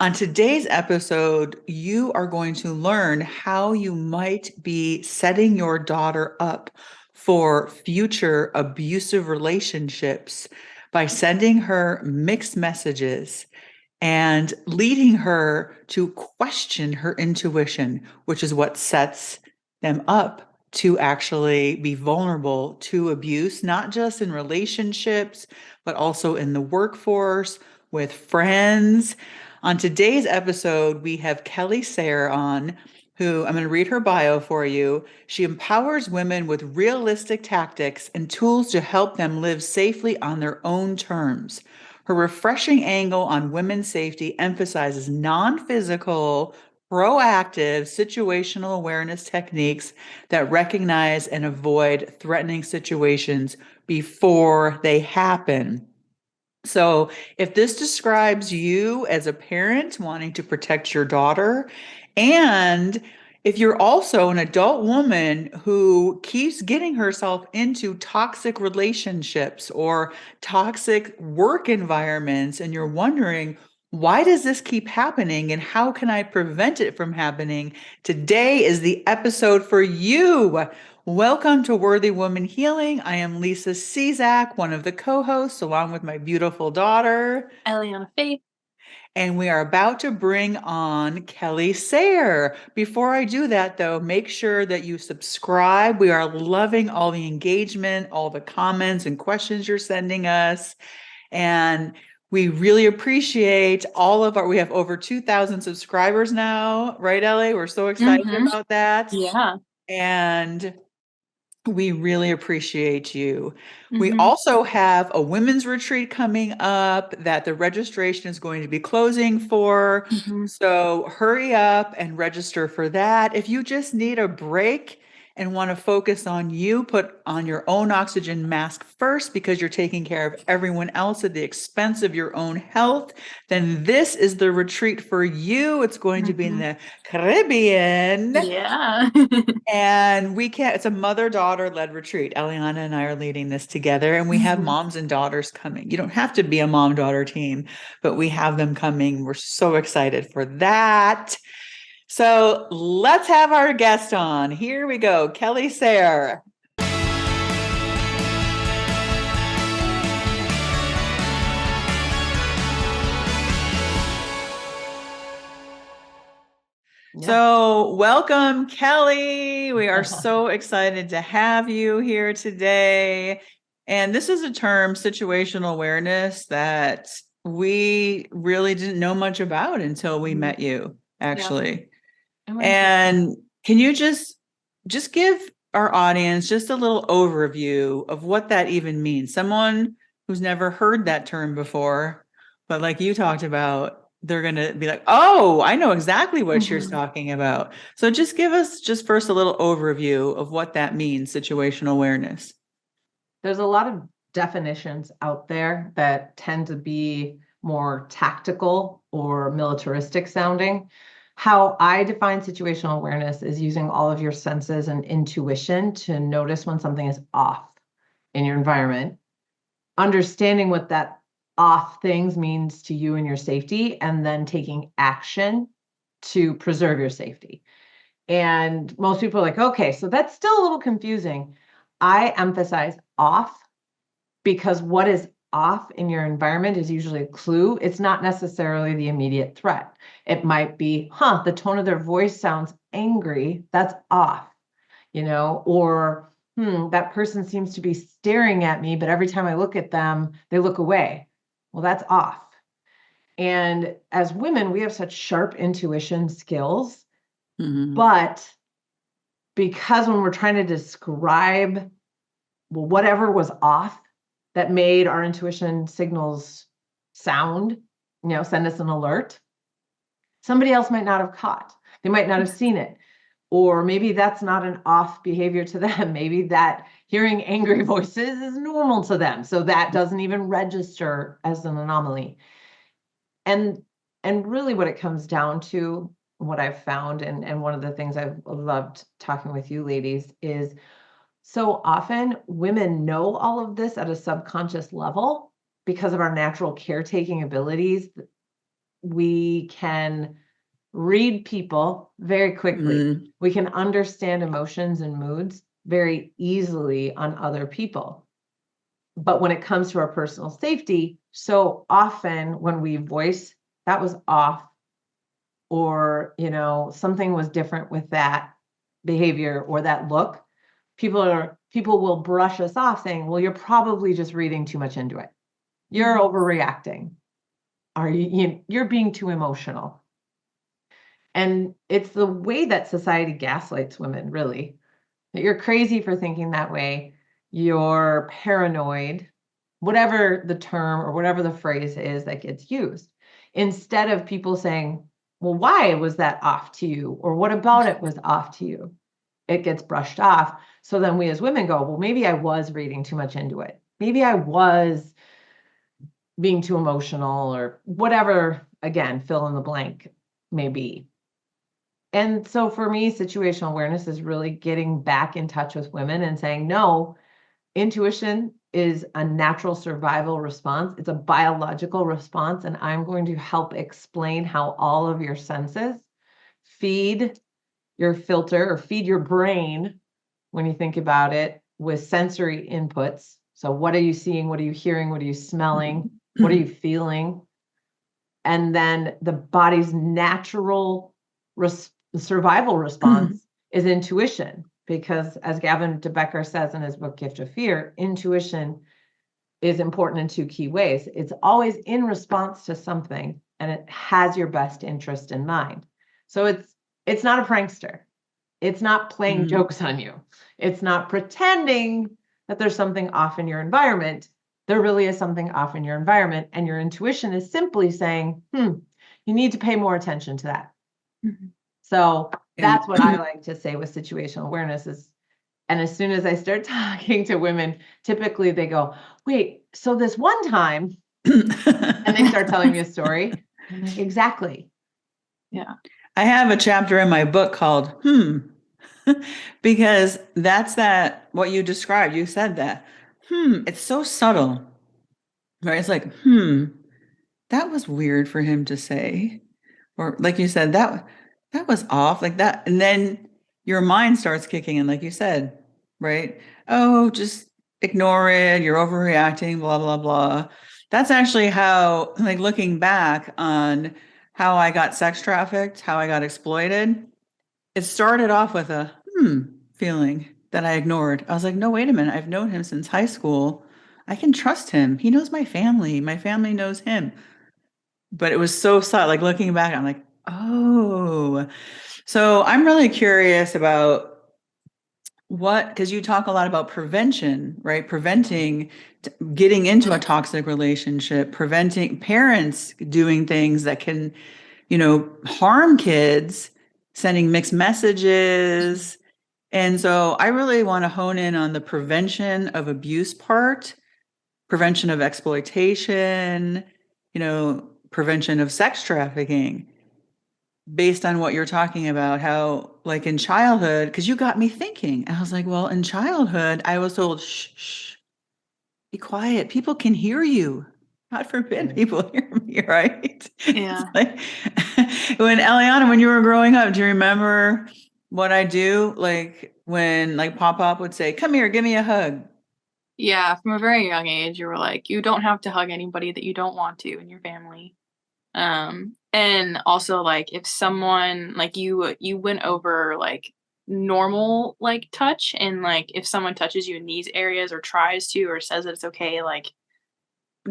On today's episode, you are going to learn how you might be setting your daughter up for future abusive relationships by sending her mixed messages and leading her to question her intuition, which is what sets them up to actually be vulnerable to abuse, not just in relationships, but also in the workforce, with friends. On today's episode, we have Kelly Sayre on, who I'm going to read her bio for you. She empowers women with realistic tactics and tools to help them live safely on their own terms. Her refreshing angle on women's safety emphasizes non physical, proactive situational awareness techniques that recognize and avoid threatening situations before they happen. So, if this describes you as a parent wanting to protect your daughter, and if you're also an adult woman who keeps getting herself into toxic relationships or toxic work environments, and you're wondering, why does this keep happening and how can I prevent it from happening? Today is the episode for you. Welcome to Worthy Woman Healing. I am Lisa Czak, one of the co-hosts, along with my beautiful daughter, Elliana Faith. and we are about to bring on Kelly Sayre. Before I do that, though, make sure that you subscribe. We are loving all the engagement, all the comments and questions you're sending us. And we really appreciate we have over 2,000 subscribers now, right, Ellie? We're so excited about that. Yeah. And we really appreciate you. We Mm-hmm. also have a women's retreat coming up that the registration is going to be closing for. Mm-hmm. So hurry up and register for that. If you just need a break and want to focus on you, put on your own oxygen mask first because you're taking care of everyone else at the expense of your own health, then this is the retreat for you. It's going to be in the Caribbean. Yeah. And it's a mother-daughter led retreat. Elliana and I are leading this together, and we have moms and daughters coming. You don't have to be a mom-daughter team, but we have them coming. We're so excited for that. So let's have our guest on. Here we go, Kelly Sayre. So, welcome, Kelly. We are so excited to have you here today. And this is a term, situational awareness, that we really didn't know much about until we met you, actually. And can you just give our audience just a little overview of what that even means? Someone who's never heard that term before, but like you talked about, they're going to be like, oh, I know exactly what you're talking about. So just give us just first a little overview of what that means, situational awareness. There's a lot of definitions out there that tend to be more tactical or militaristic sounding. How I define situational awareness is using all of your senses and intuition to notice when something is off in your environment, understanding what that off things means to you and your safety, and then taking action to preserve your safety. And most people are like, okay, so that's still a little confusing. I emphasize off because what is off in your environment is usually a clue. It's not necessarily the immediate threat. It might be, the tone of their voice sounds angry. That's off, or that person seems to be staring at me, but every time I look at them, they look away. Well, that's off. And as women, we have such sharp intuition skills, but because when we're trying to describe whatever was off that made our intuition signals sound, send us an alert, somebody else might not have caught. They might not have seen it. Or maybe that's not an off behavior to them. Maybe that hearing angry voices is normal to them. So that doesn't even register as an anomaly. And really what it comes down to, what I've found, and one of the things I've loved talking with you ladies is, so often women know all of this at a subconscious level because of our natural caretaking abilities. We can read people very quickly. Mm. We can understand emotions and moods very easily on other people. But when it comes to our personal safety, so often when we voice that was off, or something was different with that behavior or that look, people will brush us off saying, well, you're probably just reading too much into it. You're overreacting. You're being too emotional. And it's the way that society gaslights women, really. That you're crazy for thinking that way. You're paranoid, whatever the term or whatever the phrase is that gets used. Instead of people saying, well, why was that off to you? Or what about it was off to you? It gets brushed off. So then we as women go, well, maybe I was reading too much into it. Maybe I was being too emotional, or whatever, again, fill in the blank may be. And so for me, situational awareness is really getting back in touch with women and saying, no, intuition is a natural survival response. It's a biological response. And I'm going to help explain how all of your senses feed your filter or feed your brain, when you think about it, with sensory inputs. So what are you seeing? What are you hearing? What are you smelling? What are you feeling? And then the body's natural survival response is intuition, because as Gavin de Becker says in his book, Gift of Fear, intuition is important in two key ways. It's always in response to something, and it has your best interest in mind. So it's not a prankster. It's not playing jokes on you. It's not pretending that there's something off in your environment. There really is something off in your environment, and your intuition is simply saying, you need to pay more attention to that. So that's what I like to say with situational awareness is, and as soon as I start talking to women, typically they go, wait, so this one time, and they start telling me a story. I'm like, exactly. Yeah. I have a chapter in my book called, because that's what you described. You said that, it's so subtle, right? It's like, that was weird for him to say. Or like you said, that was off like that. And then your mind starts kicking in, like you said, right? Oh, just ignore it. You're overreacting, blah, blah, blah. That's actually how, like looking back on how I got sex trafficked, how I got exploited, it started off with a feeling that I ignored. I was like, no, wait a minute. I've known him since high school. I can trust him. He knows my family. My family knows him. But it was so subtle. Like looking back, I'm like, oh. So I'm really curious about because you talk a lot about prevention, right? Preventing getting into a toxic relationship, preventing parents doing things that can, harm kids, sending mixed messages. And so I really want to hone in on the prevention of abuse part, prevention of exploitation, prevention of sex trafficking, based on what you're talking about, how like in childhood, because you got me thinking. I was like, well, in childhood, I was told, shh, shh, be quiet. People can hear you. God forbid people hear me, right? Yeah. Like, when you were growing up, do you remember what I do? Like when like Pop would say, come here, give me a hug. Yeah, from a very young age, you were like, you don't have to hug anybody that you don't want to in your family. And also like if someone like you went over like normal like touch, and like if someone touches you in these areas or tries to or says that it's okay, like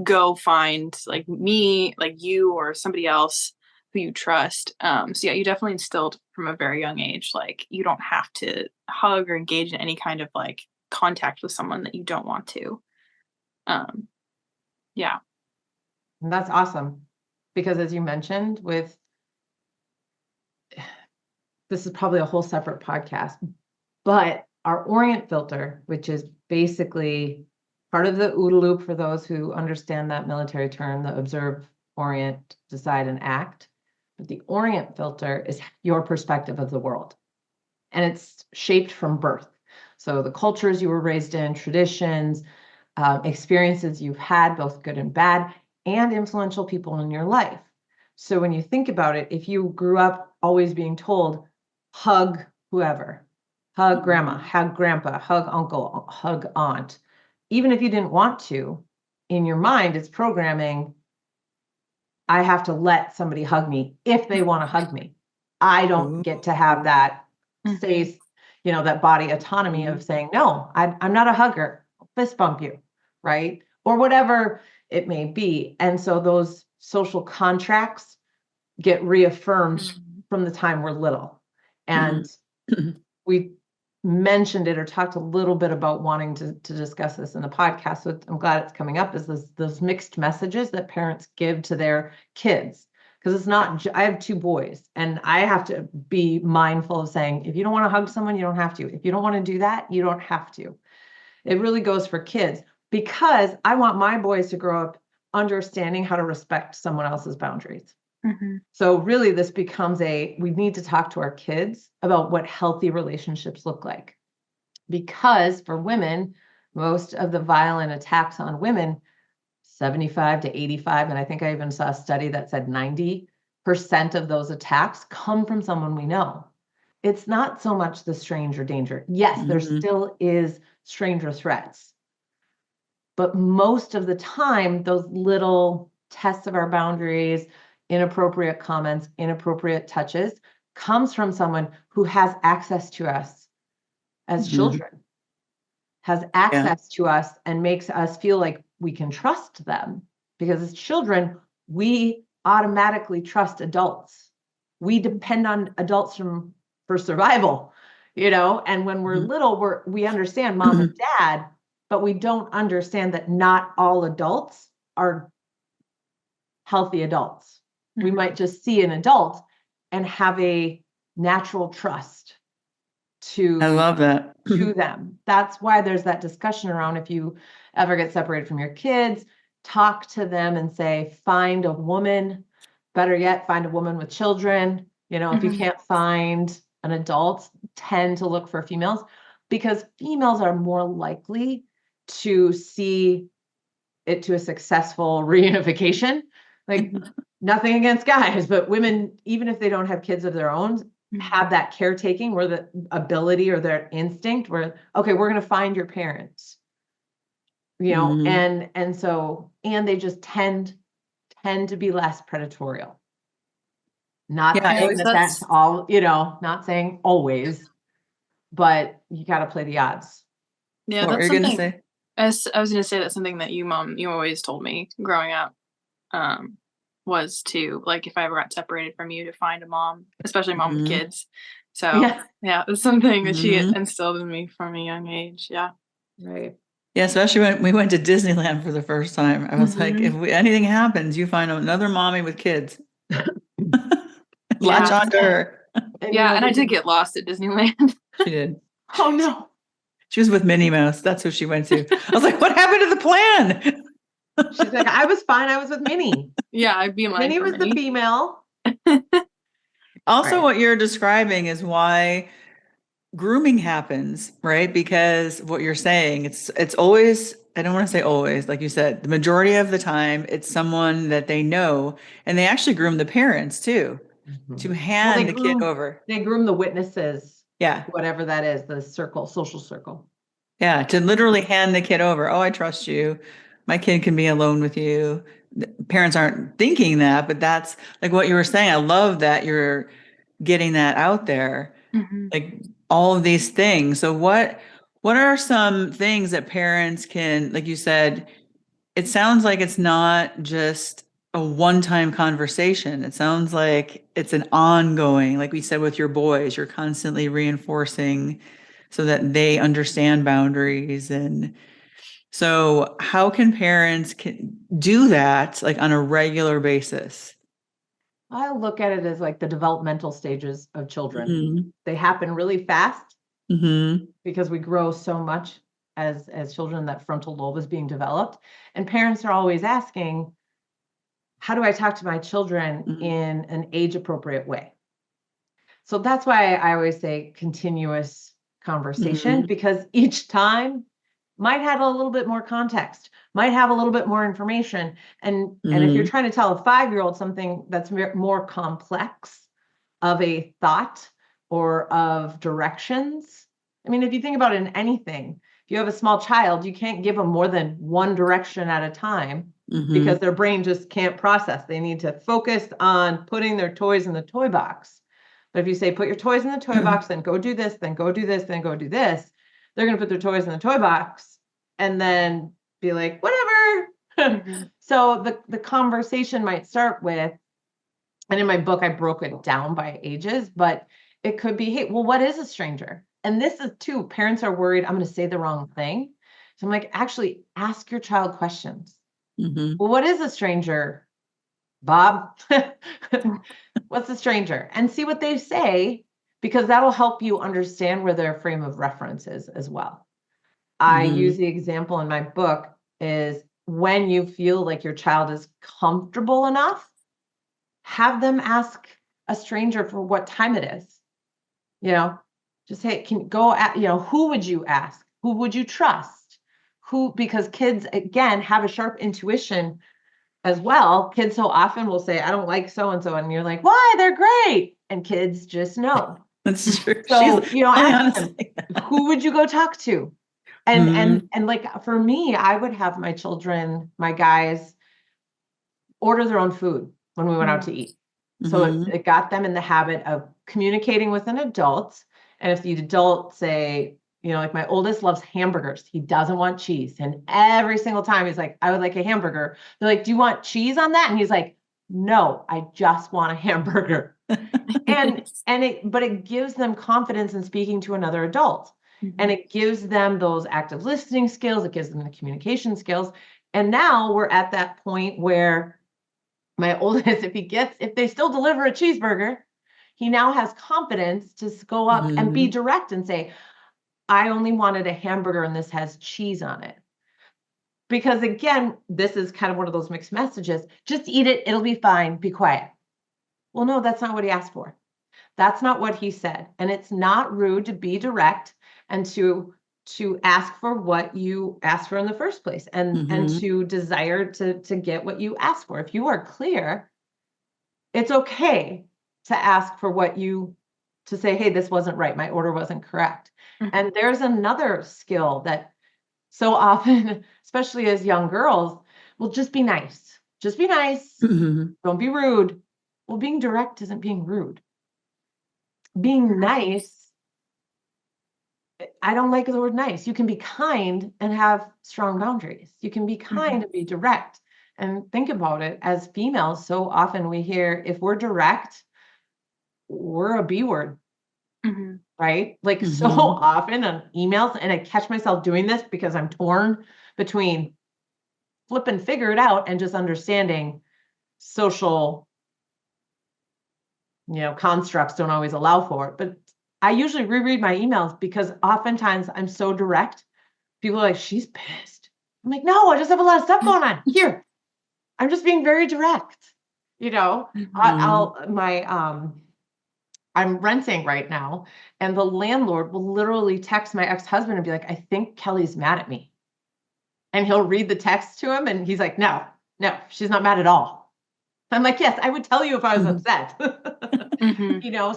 go find like me, like you or somebody else who you trust. So yeah, you definitely instilled from a very young age, like you don't have to hug or engage in any kind of like contact with someone that you don't want to. Yeah. And that's awesome. Because as you mentioned, this is probably a whole separate podcast, but our orient filter, which is basically part of the OODA loop for those who understand that military term, the observe, orient, decide, and act. But the orient filter is your perspective of the world. And it's shaped from birth. So the cultures you were raised in, traditions, experiences you've had, both good and bad, and influential people in your life. So when you think about it, if you grew up always being told, hug whoever, hug grandma, hug grandpa, hug uncle, hug aunt, even if you didn't want to, in your mind, it's programming, I have to let somebody hug me if they want to hug me. I don't get to have that space, that body autonomy of saying, no, I'm not a hugger, I'll fist bump you, right? Or whatever it may be. And so those social contracts get reaffirmed from the time we're little. And we mentioned it or talked a little bit about wanting to discuss this in the podcast. So I'm glad it's coming up, is those mixed messages that parents give to their kids. Because it's not, I have 2 boys, and I have to be mindful of saying, if you don't want to hug someone, you don't have to. If you don't want to do that, you don't have to. It really goes for kids, because I want my boys to grow up understanding how to respect someone else's boundaries. So really this becomes we need to talk to our kids about what healthy relationships look like. Because for women, most of the violent attacks on women, 75 to 85, and I think I even saw a study that said 90% of those attacks come from someone we know. It's not so much the stranger danger. Yes, there still is stranger threats. But most of the time, those little tests of our boundaries, inappropriate comments, inappropriate touches, comes from someone who has access to us as children, has access to us and makes us feel like we can trust them. Because as children, we automatically trust adults. We depend on adults for survival, and when we're little, we understand mom and dad, but we don't understand that not all adults are healthy adults. We might just see an adult and have a natural trust I love that. to them. That's why there's that discussion around, if you ever get separated from your kids, talk to them and say, find a woman, better yet, find a woman with children. If you can't find an adult, tend to look for females, because females are more likely to see it to a successful reunification. Like, nothing against guys, but women, even if they don't have kids of their own, have that caretaking, where the ability or their instinct where, okay, we're going to find your parents, and so, and they just tend to be less predatorial. Not saying that's all, not saying always, but you got to play the odds. Yeah, What that's were you something. gonna say? I was going to say that's something that you always told me growing up, was to, like, if I ever got separated from you, to find a mom, especially mom with kids. So yeah, it's something that she instilled in me from a young age. Yeah. Right. Yeah, especially when we went to Disneyland for the first time. I was like, if anything happens, you find another mommy with kids. Latch on to her. Yeah, and I did get lost at Disneyland. She did. Oh no. She was with Minnie Mouse. That's who she went to. I was like, what happened to the plan? She's like, I was fine. I was with Minnie. Yeah, I'd be like, Minnie was the female. Also, what you're describing is why grooming happens, right? Because what you're saying, it's always, I don't want to say always, like you said, the majority of the time, it's someone that they know, and they actually groom the parents too, to hand the kid over. They groom the witnesses. Yeah. Whatever that is, the social circle. Yeah, to literally hand the kid over. Oh, I trust you. My kid can be alone with you. Parents aren't thinking that, but that's like what you were saying. I love that you're getting that out there. Like all of these things. So what are some things that parents can, like you said, it sounds like it's not just a one-time conversation. It sounds like it's an ongoing, like we said with your boys, you're constantly reinforcing so that they understand boundaries. And so how can parents do that, like on a regular basis? I look at it as like the developmental stages of children. They happen really fast because we grow so much as children. That frontal lobe is being developed, and parents are always asking, how do I talk to my children in an age appropriate way? So that's why I always say continuous conversation, because each time might have a little bit more context. might have a little bit more information. And if you're trying to tell a 5-year-old something that's more complex of a thought or of directions, I mean, if you think about it in anything, if you have a small child, you can't give them more than one direction at a time because their brain just can't process. They need to focus on putting their toys in the toy box. But if you say, put your toys in the toy box, then go do this, then go do this, then go do this, they're going to put their toys in the toy box and then be like, whatever. So the conversation might start with, and in my book, I broke it down by ages, but it could be, hey, well, what is a stranger? And this is too, parents are worried, I'm going to say the wrong thing. So I'm like, actually ask your child questions. Well, what is a stranger, Bob? What's a stranger? And see what they say, because that'll help you understand where their frame of reference is as well. I use the example in my book is when you feel like your child is comfortable enough, have them ask a stranger for what time it is. You know, just say, can go at, who would you ask? Who would you trust? Because kids, again, have a sharp intuition as well. Kids so often will say, I don't like so-and-so. And you're like, why? They're great. And kids just know. That's true. So, ask them, honestly. who would you go talk to? And like for me, I would have my children, my guys, order their own food when we went out to eat. So it got them in the habit of communicating with an adult. And if the adult say, like my oldest loves hamburgers, he doesn't want cheese. And every single time he's like, I would like a hamburger. They're like, do you want cheese on that? And he's like, no, I just want a hamburger. But it gives them confidence in speaking to another adult. And it gives them those active listening skills. It gives them the communication skills. And now we're at that point where my oldest, if they still deliver a cheeseburger, he now has confidence to go up and be direct and say, I only wanted a hamburger and this has cheese on it. Because again, this is kind of one of those mixed messages. Just eat it. It'll be fine. Be quiet. Well, no, that's not what he asked for. That's not what he said. And it's not rude to be direct and to ask for what you asked for in the first place and to desire to get what you asked for. If you are clear, it's okay to ask for to say, hey, this wasn't right. My order wasn't correct. And there's another skill that so often, especially as young girls, will just be nice. Just be nice. Don't be rude. Well, being direct isn't being rude. Being nice, I don't like the word nice. You can be kind and have strong boundaries. You can be kind and be direct. And think about it, as females, so often we hear, if we're direct, we're a B word, right? Like so often on emails, and I catch myself doing this because I'm torn between flip and figure it out and just understanding social, constructs don't always allow for it. But I usually reread my emails because oftentimes I'm so direct. People are like, she's pissed. I'm like, no, I just have a lot of stuff going on here. I'm just being very direct. I'm renting right now, and the landlord will literally text my ex-husband and be like, I think Kelly's mad at me. And he'll read the text to him and he's like, no, she's not mad at all. I'm like, yes, I would tell you if I was upset.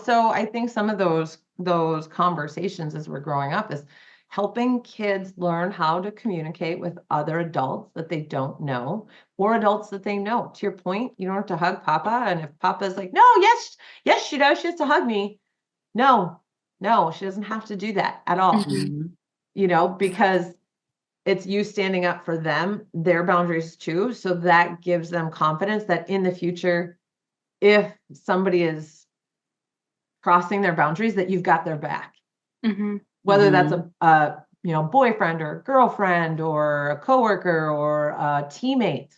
So I think some of those conversations as we're growing up is helping kids learn how to communicate with other adults that they don't know or adults that they know. To your point, you don't have to hug Papa. And if Papa's like, no, yes, she does. She has to hug me. No, she doesn't have to do that at all. Because it's you standing up for them, their boundaries too. So that gives them confidence that in the future, if somebody is crossing their boundaries, that you've got their back. Whether that's a boyfriend or girlfriend or a coworker or a teammate,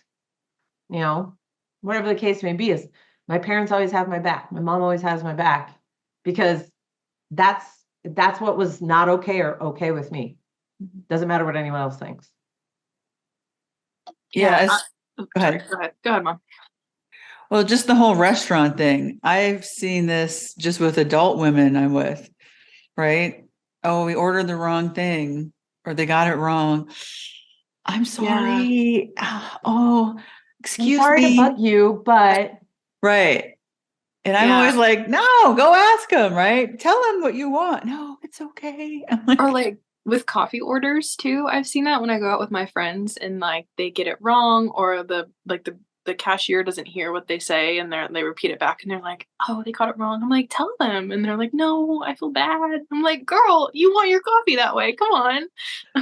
whatever the case may be, is my parents always have my back. My mom always has my back because that's what was not okay or okay with me. Doesn't matter what anyone else thinks. Yeah. Go ahead, Mom. Well, just the whole restaurant thing. I've seen this just with adult women I'm with, right? Oh, we ordered the wrong thing or they got it wrong. I'm sorry. Oh, I'm excuse sorry to me. bug you, but Right. And I'm Yeah. always like, no, go ask him, right? Tell him what you want. No, it's okay. I'm Or, like, like, with coffee orders too, I've seen that when I go out with my friends and, like, they get it wrong or the cashier doesn't hear what they say and they repeat it back and they're like, "Oh, they got it wrong." I'm like, "Tell them." And they're like, "No, I feel bad." I'm like, "Girl, you want your coffee that way. Come on."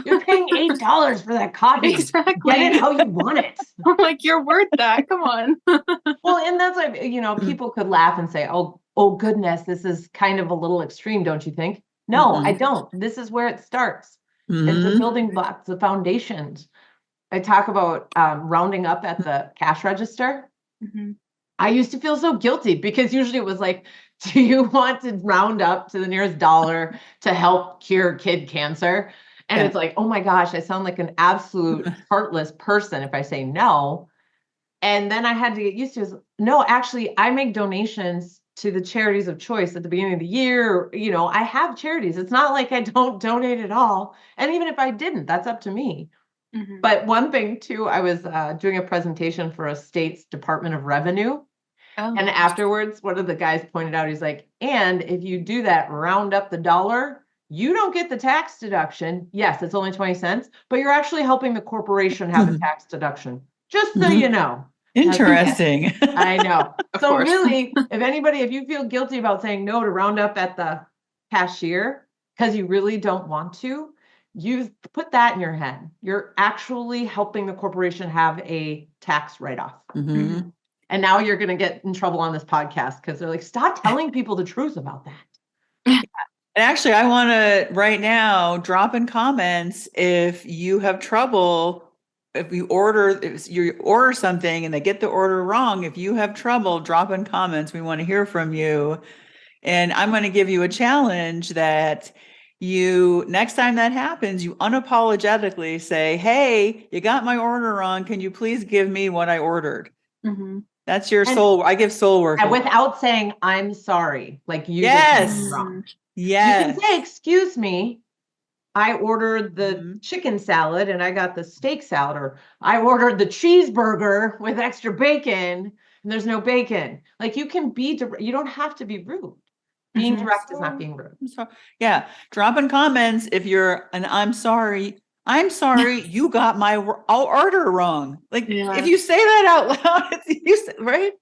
you're paying $8 for that coffee. Get it Exactly. how you want it. I'm like, "You're worth that. Come on." Well, and that's like, people could laugh and say, oh goodness, this is kind of a little extreme, don't you think? No, I mhm, don't. This is where it starts. It's the mhm, building blocks, the foundations. I talk about rounding up at the cash register. Mhm. I used to feel so guilty because usually it was like, do you want to round up to the nearest dollar to help cure kid cancer? And yeah. it's like, oh my gosh, I sound like an absolute heartless person if I say no. And then I had to get used to is, no, actually, I make donations to the charities of choice at the beginning of the year. I have charities. It's not like I don't donate at all. And even if I didn't, that's up to me. Mhm. But one thing too, I was doing a presentation for a state's Department of Revenue. Oh, And nice. afterwards, one of the guys pointed out, he's like, and if you do that, round up the dollar, you don't get the tax deduction. Yes, it's only 20 cents, but you're actually helping the corporation have a tax deduction. Just so you Mhm. know. And I was like, yes, Interesting. I know. Of So course. really, if you feel guilty about saying no to round up at the cashier because you really don't want to, you put that in your head. You're actually helping the corporation have a tax write-off. Mhm. Mhm. And now you're going to get in trouble on this podcast because they're like, stop telling people the truth about that. And actually, I want to right now drop in comments if you have trouble. If you order something and they get the order wrong, if you have trouble, drop in comments. We want to hear from you. And I'm going to give you a challenge that next time that happens, you unapologetically say, hey, you got my order wrong. Can you please give me what I ordered? Mhm. That's your And, I give soul work. and without saying, I'm sorry, like you did something Yes. wrong. Mm. You can Yes. say, excuse me, I ordered the Mhm. chicken salad and I got the steak salad, or I ordered the cheeseburger with extra bacon and there's no bacon. Like you can be, you don't have to be rude. Being Mhm. direct is not being rude. Yeah. Drop in comments if you're an I'm sorry. I'm sorry you got my order wrong. Like if Yeah. you say that out loud, right?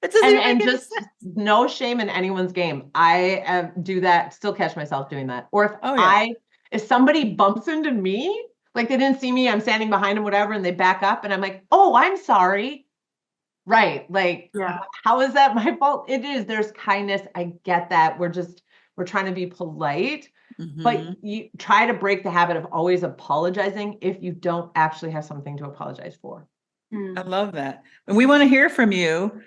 It doesn't even And make any just sense. no shame in anyone's game. I do that, still catch myself doing that. Or Oh yeah. if somebody bumps into me, like they didn't see me, I'm standing behind them, whatever, and they back up and I'm like, oh, I'm sorry. Right. Like, Yeah. how is that my fault? It is. There's kindness. I get that. We're trying to be polite, but Mhm. you try to break the habit of always apologizing if you don't actually have something to apologize for. I Mm. love that. And we want to hear from you.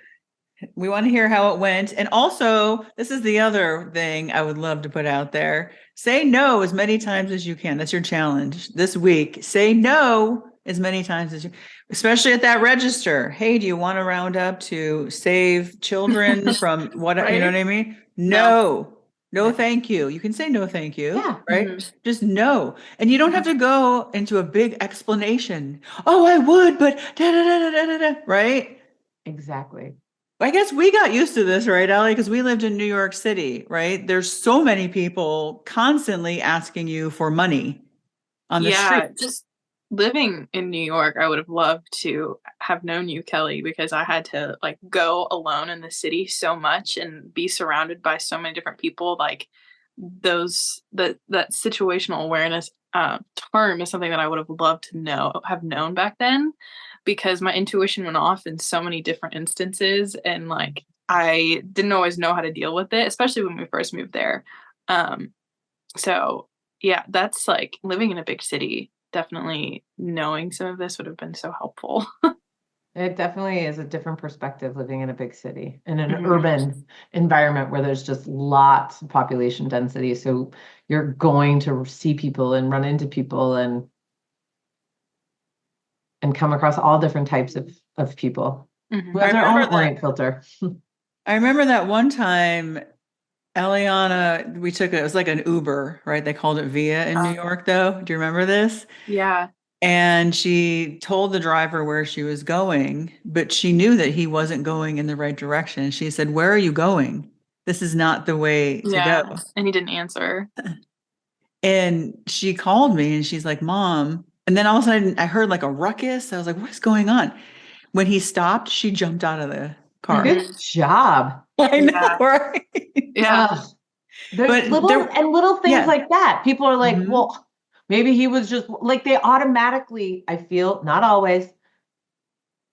We want to hear how it went. And also, this is the other thing I would love to put out there. Say no as many times as you can. That's your challenge this week. Say no as many times as you, especially at that register. Hey, do you want to round up to save children from what, you know Right? what I mean? No. No. No, Yeah. thank you. You can say no, thank you, Yeah. right? Mhm. Just no. And you don't have to go into a big explanation. Oh, I would, but da da da da da da, right? Exactly. I guess we got used to this, right, Allie? Because we lived in New York City, right? There's so many people constantly asking you for money on the street. Yeah, just living in New York, I would have loved to have known you, Kelly, because I had to like go alone in the city so much and be surrounded by so many different people. Like that situational awareness term is something that I would have loved to have known back then, because my intuition went off in so many different instances, and like I didn't always know how to deal with it, especially when we first moved there. Um, so yeah, that's like living in a big city. Definitely knowing some of this would have been so helpful. It definitely is a different perspective living in a big city, in an Mhm. urban environment where there's just lots of population density. So you're going to see people and run into people and come across all different types of people who Mhm. I have their own remember orient filter. that one time, Elliana, it was like an Uber, right? They called it Via in New York, though. Do you remember this? Yeah. And she told the driver where she was going, but she knew that he wasn't going in the right direction. She said, "Where are you going? This is not the way to go." Yeah. And he didn't answer. And she called me and she's like, "Mom." And then all of a sudden I heard like a ruckus. I was like, "What is going on?" When he stopped, she jumped out of the car. Good job. I know, Yeah. right? Yeah. There's But little things yeah. like that. People are like, Mhm. well, maybe he was just like, they automatically, I feel, not always,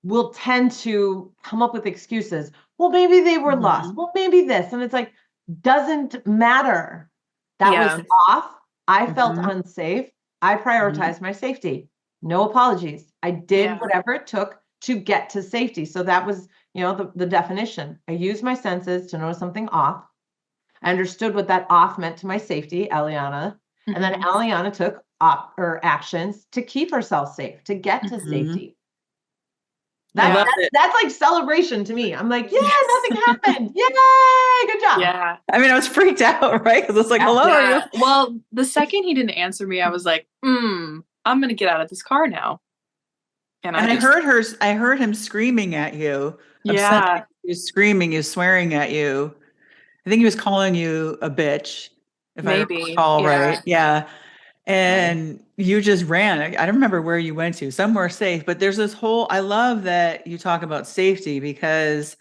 will tend to come up with excuses. Well, maybe they were lost. Mhm. Well, maybe this. And it's like, doesn't matter. That was Yeah. off. I felt Mhm. unsafe. I Mhm. prioritized my safety. No apologies. I did Yeah. whatever it took to get to safety. So that was, the definition. I used my senses to notice something off. I understood what that off meant to my safety, Elliana. And then Mhm. Elliana took actions to keep herself safe, to get to Mhm. safety. I Yeah. love it. That's like celebration to me. I'm like, yeah, Yes. nothing happened. Yay, good job. Yeah. I mean, I was freaked out, right? Because it's like, Yeah. "Hello, are you?" Yeah. Well, the second he didn't answer me, I was like, I'm gonna get out of this car now. And And I just I heard him screaming at you, upset. Yeah. He was screaming, he was swearing at you. I think he was calling you a bitch, if I Maybe. recall Yeah. right. Yeah. And you just ran. I don't remember where you went to, somewhere safe, but there's this whole I love that you talk about safety because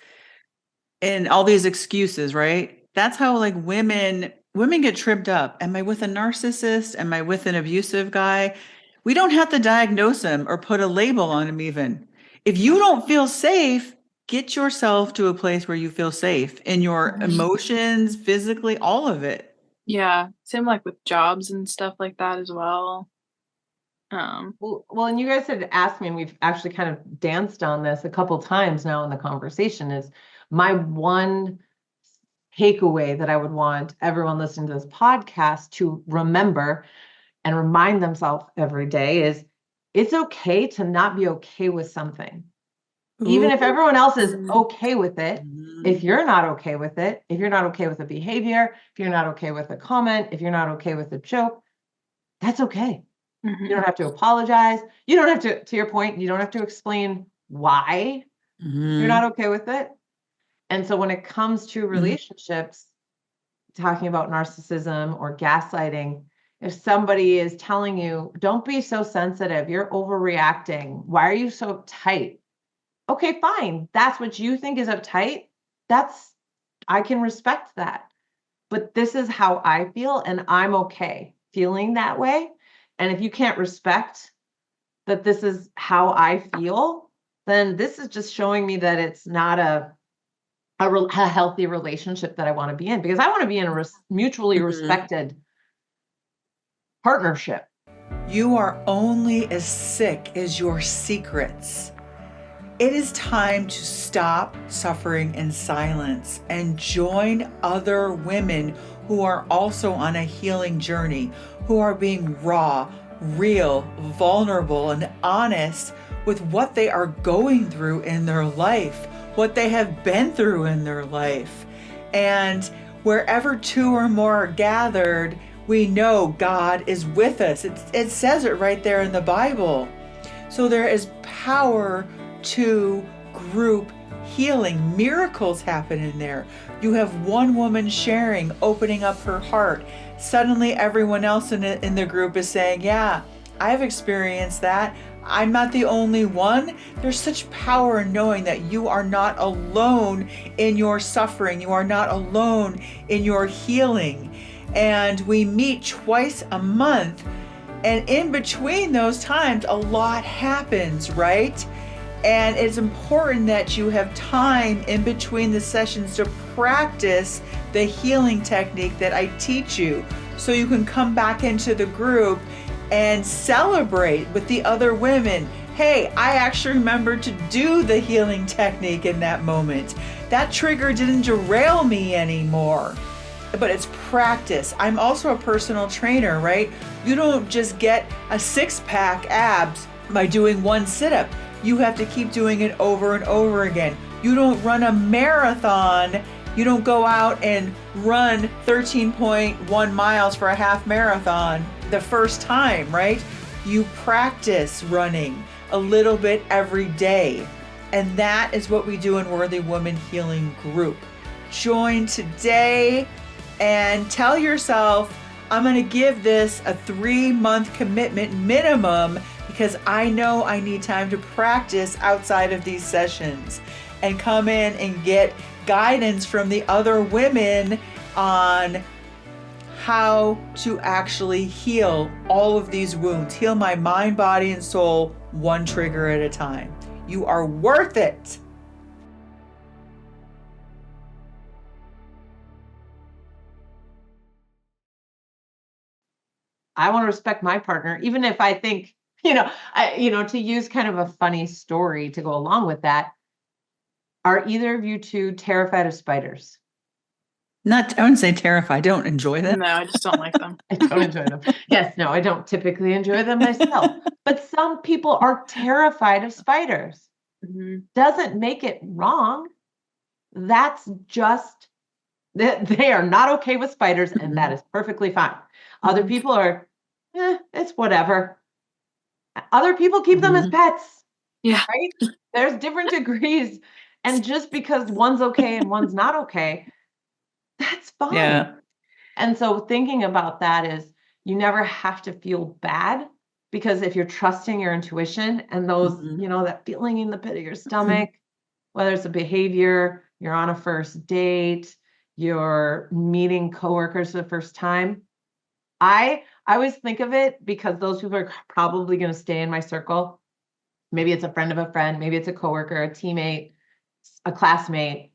and all these excuses, right? That's how like women get tripped up. Am I with a narcissist? Am I with an abusive guy? We don't have to diagnose him or put a label on him even. If you don't feel safe, get yourself to a place where you feel safe in your Mhm. emotions, physically, all of it. Yeah. Same like with jobs and stuff like that as well. Well, and you guys had asked me, and we've actually kind of danced on this a couple times now in the conversation, is my one takeaway that I would want everyone listening to this podcast to remember and remind themselves every day is it's okay to not be okay with something. Even if everyone else is Mhm. okay with it, if Mhm. you're not okay with it, if you're not okay with a behavior, if you're not okay with a comment, if you're not okay with a joke, that's okay. You Mhm. don't have to apologize. You don't have to your point, you don't have to explain why you're Mhm. not okay with it. And so when it comes to Mhm. relationships, talking about narcissism or gaslighting, if somebody is telling you, don't be so sensitive, you're overreacting, why are you so uptight? Okay, fine. That's what you think is uptight. I can respect that. But this is how I feel, and I'm okay feeling that way. And if you can't respect that this is how I feel, then this is just showing me that it's not a healthy relationship that I want to be in, because I want to be in a mutually Mhm. respected partnership. You are only as sick as your secrets. It is time to stop suffering in silence and join other women who are also on a healing journey, who are being raw, real, vulnerable, and honest with what they are going through in their life, what they have been through in their life. And wherever two or more are gathered, we know God is with us. It says it right there in the Bible. So there is power to group healing. Miracles happen in there. You have one woman sharing, opening up her heart. Suddenly everyone else in the group is saying, yeah, I've experienced that. I'm not the only one. There's such power in knowing that you are not alone in your suffering. You are not alone in your healing. And we meet twice a month. And in between those times, a lot happens, right? And it's important that you have time in between the sessions to practice the healing technique that I teach you so you can come back into the group and celebrate with the other women. Hey, I actually remembered to do the healing technique in that moment. That trigger didn't derail me anymore. But it's practice. I'm also a personal trainer, right? You don't just get a six-pack abs by doing one sit-up. You have to keep doing it over and over again. You don't run a marathon. You don't go out and run 13.1 miles for a half marathon the first time, right? You practice running a little bit every day. And that is what we do in Worthy Woman Healing Group. Join today and tell yourself, I'm going to give this a 3-month commitment minimum because I know I need time to practice outside of these sessions, and come in and get guidance from the other women on how to actually heal all of these wounds, heal my mind, body, and soul one trigger at a time. You are worth it. I want to respect my partner, even if I think, to use kind of a funny story to go along with that. Are either of you two terrified of spiders? I wouldn't say terrified. I don't enjoy them. No, I just don't like them. I don't enjoy them. Yes, no, I don't typically enjoy them myself. But some people are terrified of spiders. Doesn't make it wrong. That's just that they are not okay with spiders, and that is perfectly fine. Other people are, it's whatever. Other people keep them as pets. Yeah. Right? There's different degrees. And just because one's okay and one's not okay, that's fine. Yeah. And so thinking about that is you never have to feel bad, because if you're trusting your intuition and those, that feeling in the pit of your stomach, whether it's a behavior, you're on a first date, you're meeting coworkers for the first time. I always think of it, because those people are probably going to stay in my circle. Maybe it's a friend of a friend, maybe it's a coworker, a teammate, a classmate.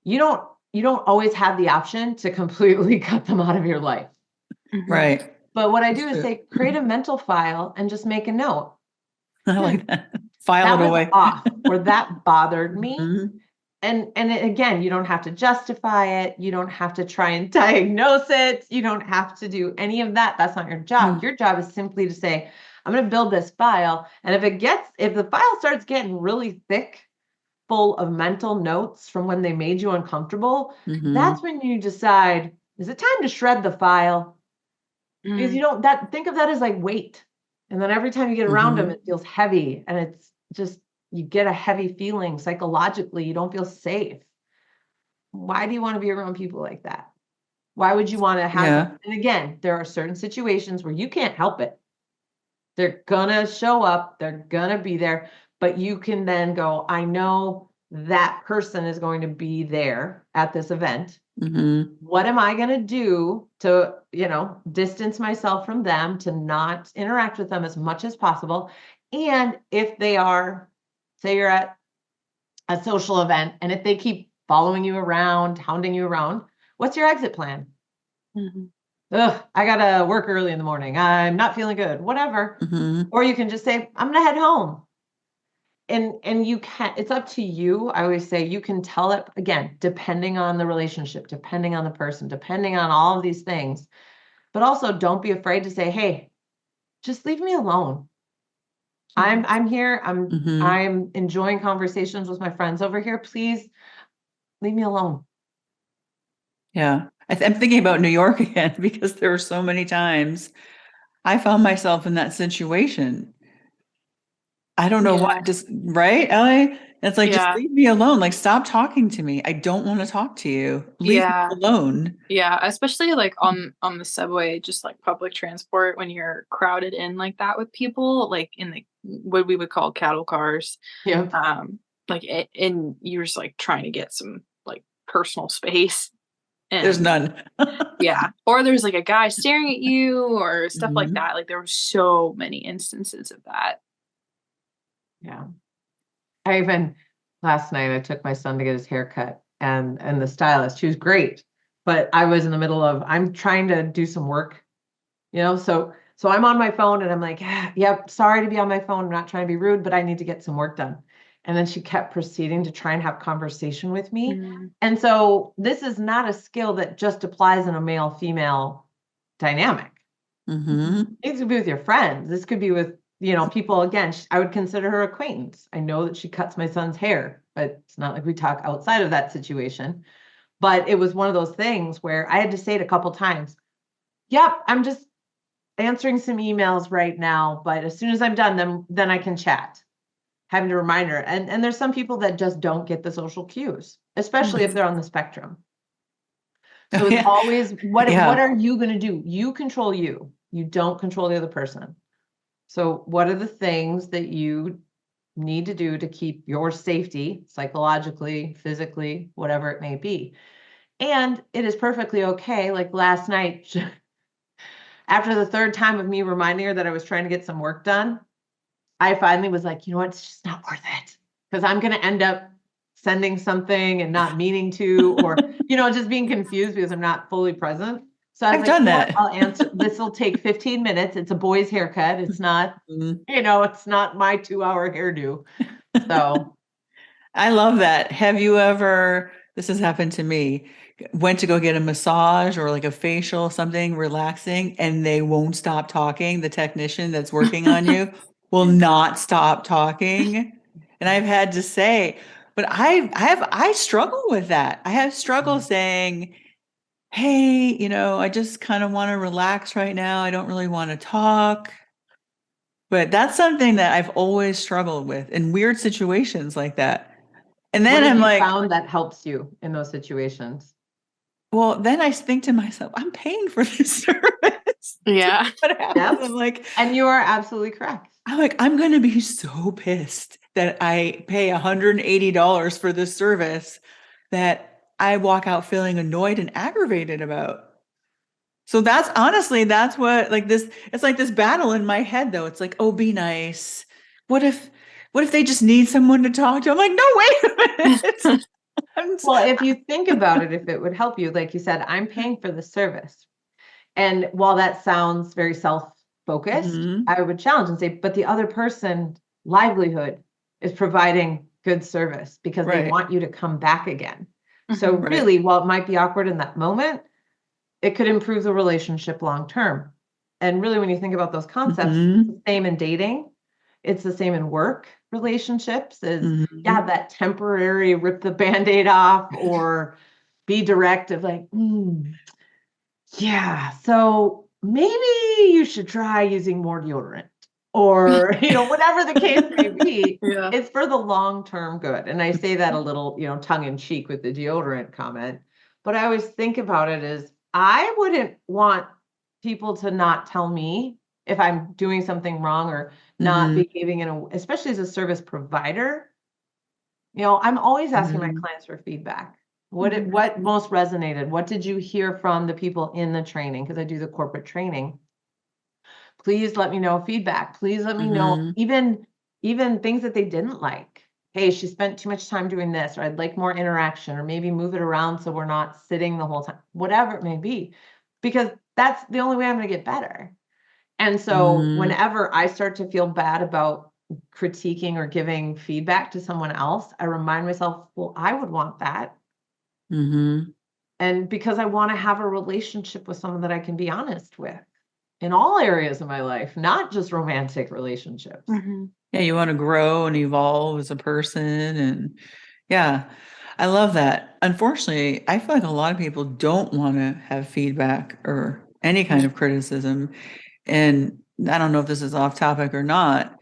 You don't always have the option to completely cut them out of your life. Right. But what I do is say, create a mental file and just make a note. I like that. File That it was away. off, or that bothered me. And again, you don't have to justify it. You don't have to try and diagnose it. You don't have to do any of that. That's not your job. Your job is simply to say, I'm going to build this file. And if the file starts getting really thick, full of mental notes from when they made you uncomfortable, that's when you decide, is it time to shred the file? Because think of that as like weight. And then every time you get around them, it feels heavy, and it's just, you get a heavy feeling psychologically. You don't feel safe. Why do you want to be around people like that? Why would you want to have them? And again, there are certain situations where you can't help it. They're gonna show up, they're gonna be there, but you can then go, I know that person is going to be there at this event. What am I going to do to, distance myself from them, to not interact with them as much as possible? And if they are, say you're at a social event, and if they keep following you around, hounding you around, what's your exit plan? Ugh, I got to work early in the morning. I'm not feeling good, whatever. Or you can just say, I'm going to head home. And you can, it's up to you. I always say you can tell it, again, depending on the relationship, depending on the person, depending on all of these things. But also don't be afraid to say, hey, just leave me alone. I'm here. I'm enjoying conversations with my friends over here. Please leave me alone. Yeah. I'm thinking about New York again, because there were so many times I found myself in that situation. I don't know why, right, Ellie? It's like, just leave me alone. Like, stop talking to me. I don't want to talk to you. Leave me alone. Yeah, especially like on the subway, just like public transport, when you're crowded in like that with people, like in the what we would call cattle cars. And you're just like trying to get some like personal space. And there's none. Or there's like a guy staring at you or stuff like that. Like there were so many instances of that. Yeah. Last night I took my son to get his hair cut, and the stylist, she was great, but I was in the middle of, I'm trying to do some work, so I'm on my phone and I'm like, yep, sorry to be on my phone. I'm not trying to be rude, but I need to get some work done. And then she kept proceeding to try and have conversation with me. And so this is not a skill that just applies in a male-female dynamic. It could be with your friends. This could be with, people, again, I would consider her acquaintance. I know that she cuts my son's hair, but it's not like we talk outside of that situation. But it was one of those things where I had to say it a couple times. Yep, I'm just answering some emails right now, but as soon as I'm done, then I can chat. Having to remind her. And there's some people that just don't get the social cues, especially if they're on the spectrum. So it's Yeah. always, what Yeah. are you going to do? You control you. You don't control the other person. So what are the things that you need to do to keep your safety psychologically, physically, whatever it may be? And it is perfectly okay. Like last night, after the third time of me reminding her that I was trying to get some work done, I finally was like, you know what? It's just not worth it, because I'm going to end up sending something and not meaning to, or, just being confused because I'm not fully present. So I was I've like, done you know what? that. I'll answer. This will take 15 minutes. It's a boy's haircut. It's not, Mhm. it's not my 2-hour hairdo. So I love that. Have you ever, this has happened to me, went to go get a massage or like a facial, something relaxing, and they won't stop talking? The technician that's working on you will not stop talking. And I've had to say, but I struggle with that. I have struggle saying, hey, I just kind of want to relax right now. I don't really want to talk. But that's something that I've always struggled with in weird situations like that. And what then have I'm you like, found that helps you in those situations? well, then I think to myself, I'm paying for this service. Yeah. What happens? Yep. I'm like, And you are absolutely correct. I'm going to be so pissed that I pay $180 for this service that I walk out feeling annoyed and aggravated about. So that's honestly, that's what like this, it's like this battle in my head though. It's like, oh, be nice. What if, what if they just need someone to talk to? I'm like, no, wait a minute. Well, if you think about it, if it would help you, like you said, I'm paying for the service. And while that sounds very self-focused, Mhm. I would challenge and say, but the other person livelihood is providing good service because they Right. want you to come back again. So Mhm. Right. really, while it might be awkward in that moment, it could improve the relationship long term. And really, when you think about those concepts, it's Mhm. the same in dating. It's the same in work relationships is, yeah, Mhm. that temporary rip the Band-Aid off or be direct of like, yeah, so maybe you should try using more deodorant or, whatever the case may be. Yeah. It's for the long-term good. And I say that a little, tongue in cheek with the deodorant comment, but I always think about it as I wouldn't want people to not tell me if I'm doing something wrong or not Mhm. behaving especially as a service provider. I'm always asking my Mhm. clients for feedback. Mhm. What most resonated? What did you hear from the people in the training? Because I do the corporate training. Please let me know feedback. Please let me know Mhm. even things that they didn't like. Hey, she spent too much time doing this, or I'd like more interaction, or maybe move it around so we're not sitting the whole time, whatever it may be. Because that's the only way I'm going to get better. And so Mhm. whenever I start to feel bad about critiquing or giving feedback to someone else, I remind myself, well, I would want that. Mhm. And because I want to have a relationship with someone that I can be honest with in all areas of my life, not just romantic relationships. Mhm. Yeah, you want to grow and evolve as a person. And yeah, I love that. Unfortunately, I feel like a lot of people don't want to have feedback or any kind of criticism. And I don't know if this is off topic or not.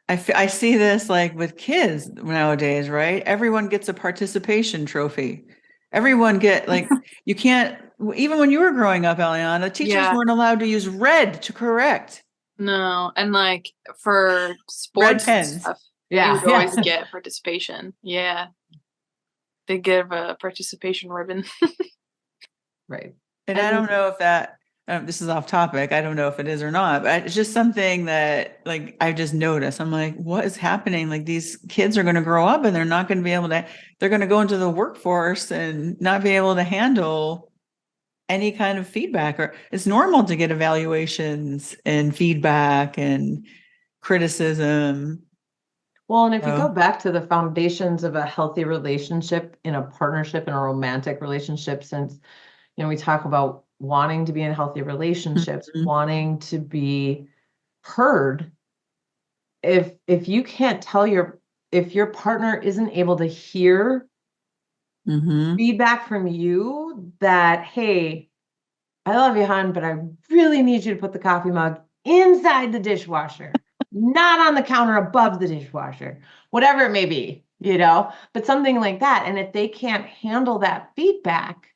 I see this like with kids nowadays, right? Everyone gets a participation trophy. Everyone get like, you can't, even when you were growing up, Eliana, teachers Yeah. weren't allowed to use red to correct. No, and like for Red sports and pens. stuff, you Yeah, would always yeah. get participation. Yeah. They give a participation ribbon. Right. And I And don't know if that, this is off topic. I don't know if it is or not, but it's just something that like I just noticed. I'm like, what is happening? Like these kids are going to grow up and they're not going to be able to, they're going to go into the workforce and not be able to handle any kind of feedback. Or it's normal to get evaluations and feedback and criticism. well, and if you go So, back to the foundations of a healthy relationship in a partnership in a romantic relationship, since we talk about wanting to be in healthy relationships, mhm, wanting to be heard. If you can't tell if your partner isn't able to hear mhm, feedback from you that, hey, I love you, hon, but I really need you to put the coffee mug inside the dishwasher, not on the counter above the dishwasher, whatever it may be, but something like that. And if they can't handle that feedback,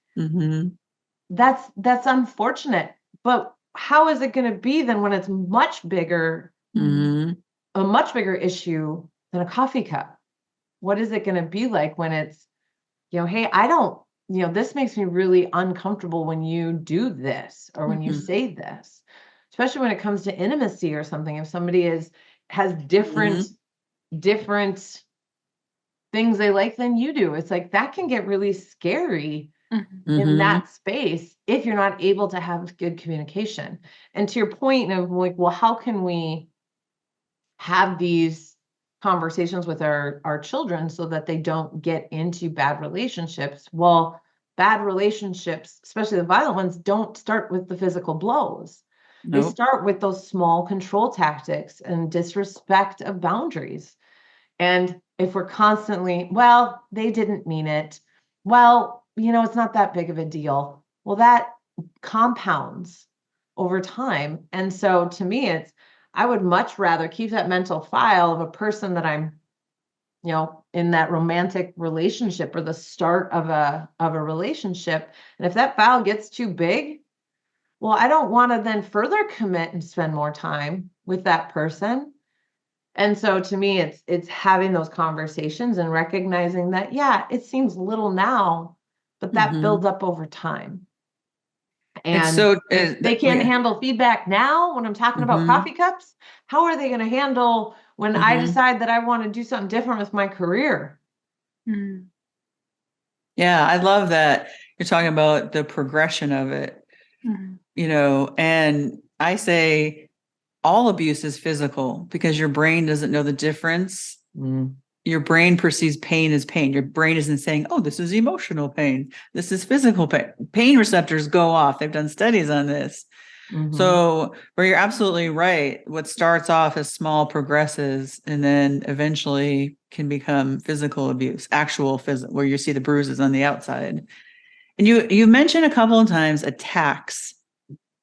that's unfortunate. But how is it going to be then when it's much bigger, a much bigger issue than a coffee cup? What is it going to be like when it's, hey, I don't, this makes me really uncomfortable when you do this or when you say this, especially when it comes to intimacy or something. If somebody has different things they like than you do, it's like that can get really scary in that space if you're not able to have good communication. And to your point of like, well, how can we have these conversations with our children so that they don't get into bad relationships? Well, bad relationships, especially the violent ones, don't start with the physical blows. They start with those small control tactics and disrespect of boundaries. And if we're constantly, well, they didn't mean it. Well, it's not that big of a deal. Well, that compounds over time. And so to me, I would much rather keep that mental file of a person that I'm, in that romantic relationship or the start of a relationship. And if that file gets too big, well, I don't want to then further commit and spend more time with that person. And so to me, it's having those conversations and recognizing that, yeah, it seems little now, but that builds up over time. And if they can't handle feedback now when I'm talking about coffee cups, how are they going to handle when I decide that I want to do something different with my career? Yeah, I love that you're talking about the progression of it, and I say all abuse is physical because your brain doesn't know the difference. Your brain perceives pain as pain. Your brain isn't saying, oh, this is emotional pain. This is physical pain. Pain receptors go off. They've done studies on this. So where you're absolutely right. What starts off as small progresses and then eventually can become physical abuse, actual physical, where you see the bruises on the outside. And you mentioned a couple of times attacks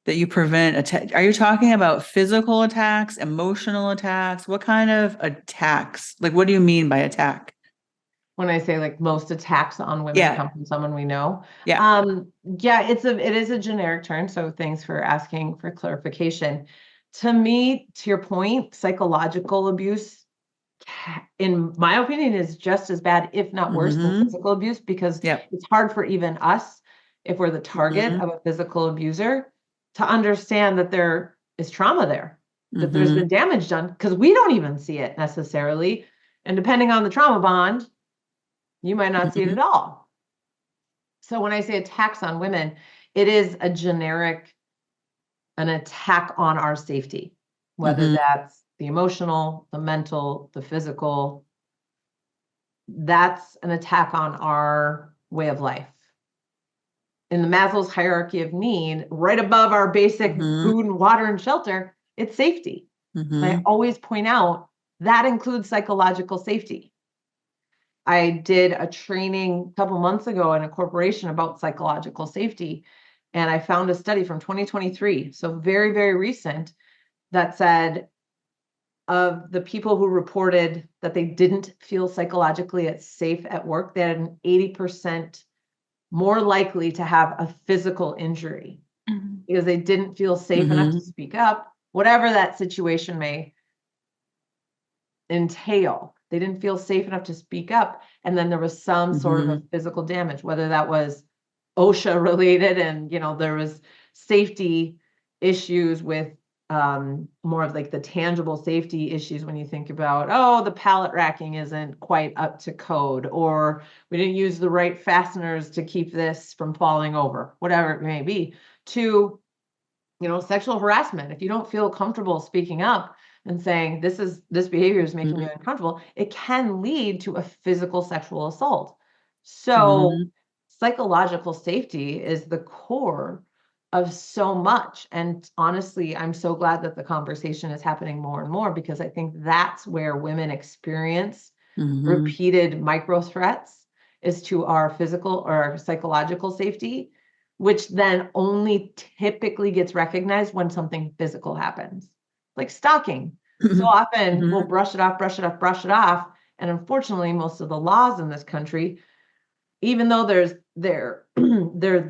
that you prevent. Are you talking about physical attacks, emotional attacks? What kind of attacks? Like, what do you mean by attack? When I say like most attacks on women come from someone we know. Yeah. It is a generic term. So thanks for asking for clarification. To me, to your point, psychological abuse, in my opinion, is just as bad, if not worse, than physical abuse, because it's hard for even us, if we're the target of a physical abuser, to understand that there is trauma there, that there's been damage done, because we don't even see it necessarily. And depending on the trauma bond, you might not see it at all. So when I say attacks on women, it is a generic, an attack on our safety, whether that's the emotional, the mental, the physical. That's an attack on our way of life. In the Maslow's hierarchy of need, right above our basic food and water and shelter, it's safety. And I always point out that includes psychological safety. I did a training a couple months ago in a corporation about psychological safety, and I found a study from 2023, so very, very recent, that said of the people who reported that they didn't feel psychologically safe at work, they had an 80% more likely to have a physical injury because they didn't feel safe enough to speak up, whatever that situation may entail. They didn't feel safe enough to speak up. And then there was some sort of a physical damage, whether that was OSHA related and, there was safety issues with more of like the tangible safety issues when you think about, oh, the pallet racking isn't quite up to code, or we didn't use the right fasteners to keep this from falling over, whatever it may be, to, sexual harassment. If you don't feel comfortable speaking up and saying this behavior is making me uncomfortable, it can lead to a physical sexual assault. So psychological safety is the core of so much. And honestly, I'm so glad that the conversation is happening more and more, because I think that's where women experience repeated micro threats, is to our physical or our psychological safety, which then only typically gets recognized when something physical happens, like stalking. So often we'll brush it off, brush it off, brush it off. And unfortunately, most of the laws in this country, even though they're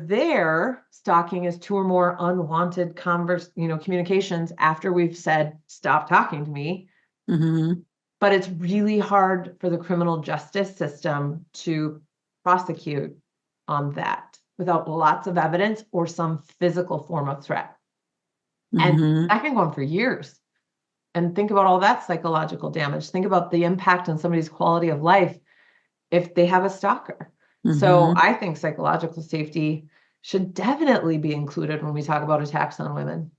there, stalking is 2 or more unwanted communications after we've said, stop talking to me. But it's really hard for the criminal justice system to prosecute on that without lots of evidence or some physical form of threat. And that can go on for years. And think about all that psychological damage. Think about the impact on somebody's quality of life if they have a stalker. So I think psychological safety should definitely be included when we talk about attacks on women.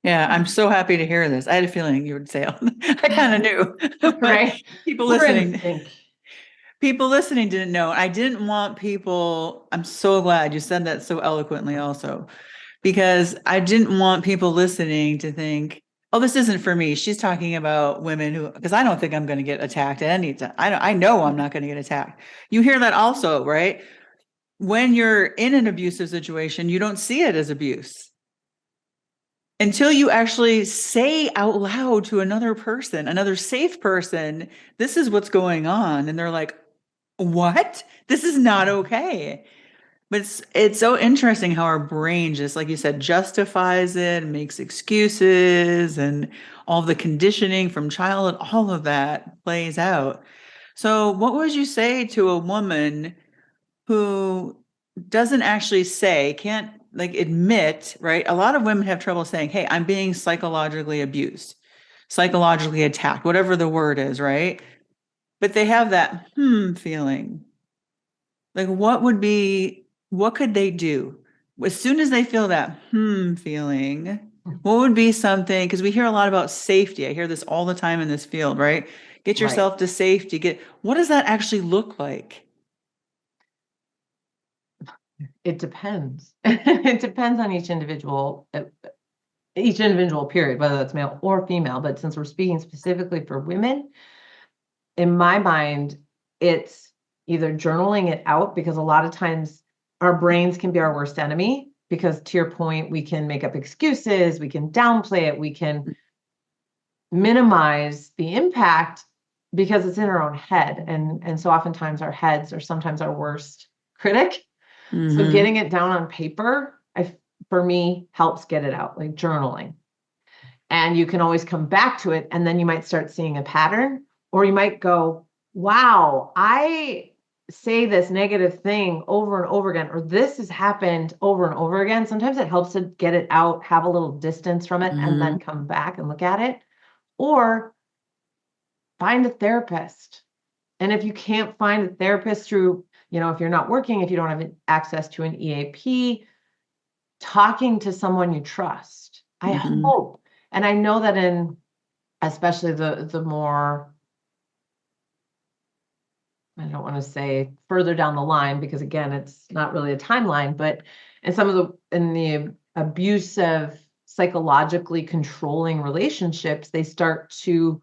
Yeah, I'm so happy to hear this. I had a feeling you would say, I kind of knew. Right? People We're in listening, sync. people listening didn't know. I didn't want people, I'm so glad you said that so eloquently also, because I didn't want people listening to think, oh, this isn't for me. She's talking about women who, because I don't think I'm going to get attacked at any time. I know I'm not going to get attacked. You hear that also, right? When you're in an abusive situation, you don't see it as abuse until you actually say out loud to another person, another safe person, this is what's going on. And they're like, what? This is not okay. But it's so interesting how our brain just, like you said, justifies it and makes excuses, and all the conditioning from childhood, all of that plays out. So what would you say to a woman who doesn't actually say, can't like admit, right? A lot of women have trouble saying, hey, I'm being psychologically abused, psychologically attacked, whatever the word is, right? But they have that feeling. Like what could they do? As soon as they feel that feeling, what would be something, because we hear a lot about safety. I hear this all the time in this field, right? Get yourself to safety. What does that actually look like? It depends. It depends on each individual period, whether that's male or female. But since we're speaking specifically for women, in my mind, it's either journaling it out, because a lot of times our brains can be our worst enemy, because to your point, we can make up excuses, we can downplay it, we can minimize the impact because it's in our own head. And so oftentimes our heads are sometimes our worst critic. So getting it down on paper, for me, helps get it out, like journaling. And you can always come back to it, and then you might start seeing a pattern, or you might go, wow, I say this negative thing over and over again, or this has happened over and over again. Sometimes it helps to get it out, have a little distance from it, and then come back and look at it. Or find a therapist. And if you can't find a therapist through, if you're not working, if you don't have access to an EAP, talking to someone you trust. I hope. And I know that especially the more, I don't want to say further down the line, because again, it's not really a timeline, but in the abusive, psychologically controlling relationships, they start to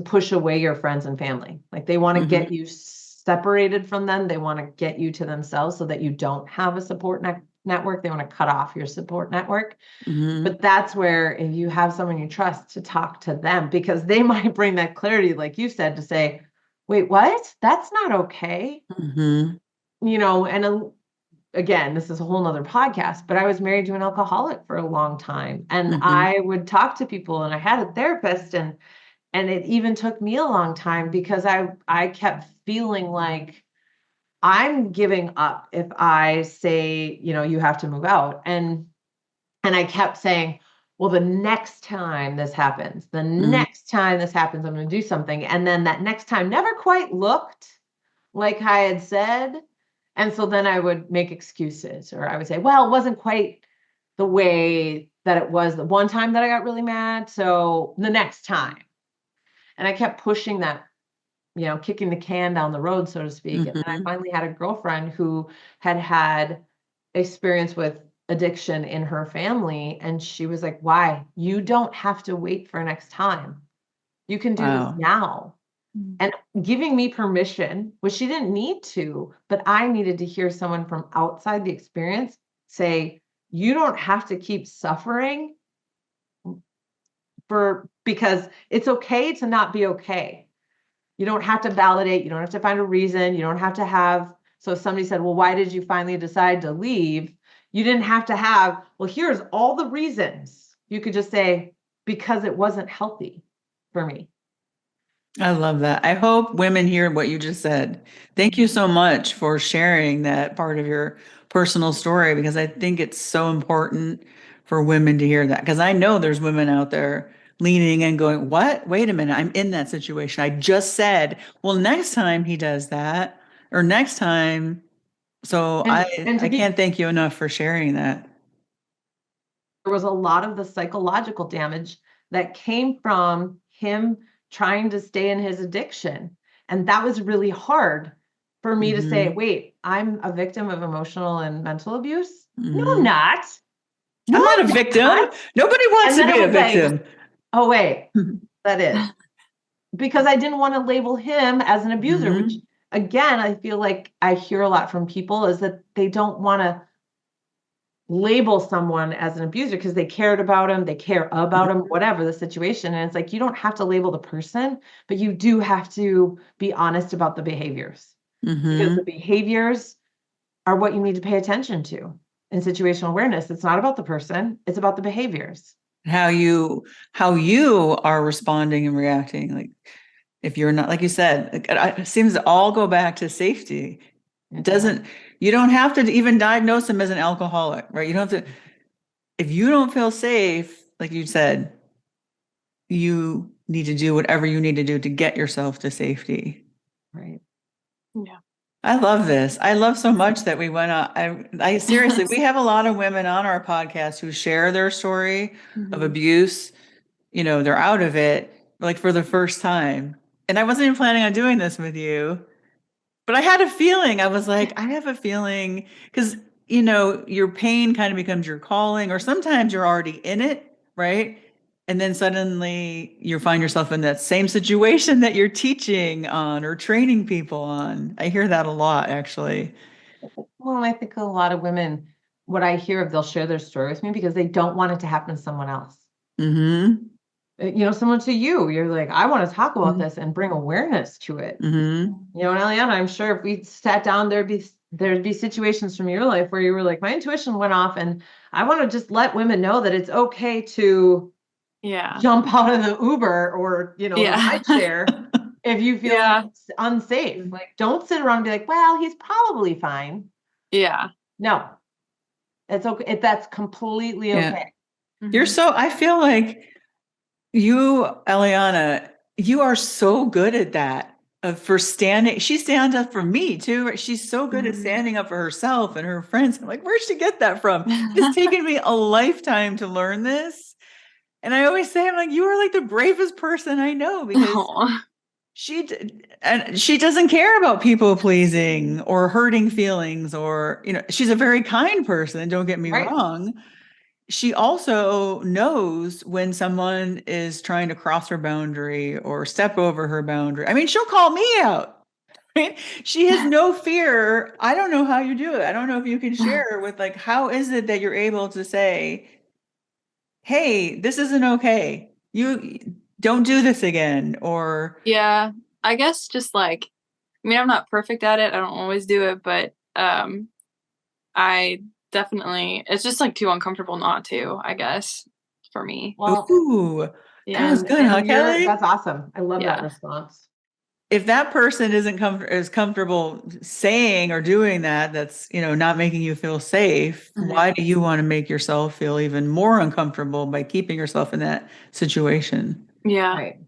push away your friends and family. Like they want to get you separated from them. They want to get you to themselves so that you don't have a support network. They want to cut off your support network. But that's where, if you have someone you trust, to talk to them, because they might bring that clarity, like you said, to say, wait, what? That's not okay. And again, this is a whole nother podcast, but I was married to an alcoholic for a long time, and I would talk to people, and I had a therapist, and it even took me a long time, because I kept feeling like I'm giving up if I say, you have to move out. And I kept saying, well, the next time this happens, I'm going to do something. And then that next time never quite looked like I had said. And so then I would make excuses, or I would say, well, it wasn't quite the way that it was the one time that I got really mad. So the next time. And I kept pushing that, kicking the can down the road, so to speak. And then I finally had a girlfriend who had experience with addiction in her family. And she was like, why? You don't have to wait for next time. You can do this now. and giving me permission, which she didn't need to, but I needed to hear someone from outside the experience say, you don't have to keep suffering because it's okay to not be okay. You don't have to validate, you don't have to find a reason, you don't have to have. So if somebody said, well, why did you finally decide to leave? You didn't have to have, well, here's all the reasons. You could just say, because it wasn't healthy for me. I love that. I hope women hear what you just said. Thank you so much for sharing that part of your personal story, because I think it's so important for women to hear that. Because I know there's women out there leaning and going, what? Wait a minute, I'm in that situation. I just said, well, next time he does that, or next time. So And to I be, can't thank you enough for sharing that. there was a lot of the psychological damage that came from him trying to stay in his addiction. And that was really hard for me to say, wait, I'm a victim of emotional and mental abuse? No, I'm not. No, I'm not I'm a victim. not. Nobody wants And to then be it a was like, victim. oh, wait, that is. Because I didn't want to label him as an abuser, which again, I feel like I hear a lot from people is that they don't want to label someone as an abuser because they cared about him, they care about him, whatever the situation. And it's like, you don't have to label the person, but you do have to be honest about the behaviors because the behaviors are what you need to pay attention to in situational awareness. It's not about the person, it's about the behaviors. How you are responding and reacting. Like, if you're not, like you said, it seems to all go back to safety. It doesn't, you don't have to even diagnose him as an alcoholic, right? You don't have to, if you don't feel safe, like you said, you need to do whatever you need to do to get yourself to safety. Right. Yeah. I love this. I love so much that we went on. I seriously, we have a lot of women on our podcast who share their story of abuse. You know, they're out of it, like for the first time. And I wasn't even planning on doing this with you, but I had a feeling. I was like, I have a feeling, because, you know, your pain kind of becomes your calling, or sometimes you're already in it, right? And then suddenly you find yourself in that same situation that you're teaching on or training people on. I hear that a lot, actually. Well, and I think a lot of women, what I hear of, they'll share their story with me because they don't want it to happen to someone else. Mm-hmm. Someone to you, you're like, I want to talk about this and bring awareness to it. Mm-hmm. And Elliana, I'm sure if we sat down, there'd be situations from your life where you were like, my intuition went off, and I want to just let women know that it's okay to jump out of the Uber or the ride share if you feel unsafe. Like, don't sit around and be like, well, he's probably fine. Yeah. No, it's okay. That's completely okay. I feel like you, Elliana, you are so good at that. She stands up for me too. Right? She's so good at standing up for herself and her friends. I'm like, where'd she get that from? It's taken me a lifetime to learn this. And I always say, I'm like, you are like the bravest person I know, because she doesn't care about people pleasing or hurting feelings, or, she's a very kind person. Don't get me wrong. She also knows when someone is trying to cross her boundary or step over her boundary. I mean, she'll call me out. Right? She has no fear. I don't know how you do it. I don't know if you can share with, like, how is it that you're able to say, hey, this isn't okay. You don't do this again, or. Yeah, I guess just like, I'm not perfect at it. I don't always do it, but I definitely, it's just like too uncomfortable not to, I guess, for me. Well, Ooh, that was good, huh, Kelly? That's awesome. I love that response. If that person isn't is comfortable saying or doing that, that's, not making you feel safe. Why do you want to make yourself feel even more uncomfortable by keeping yourself in that situation? Yeah. Right.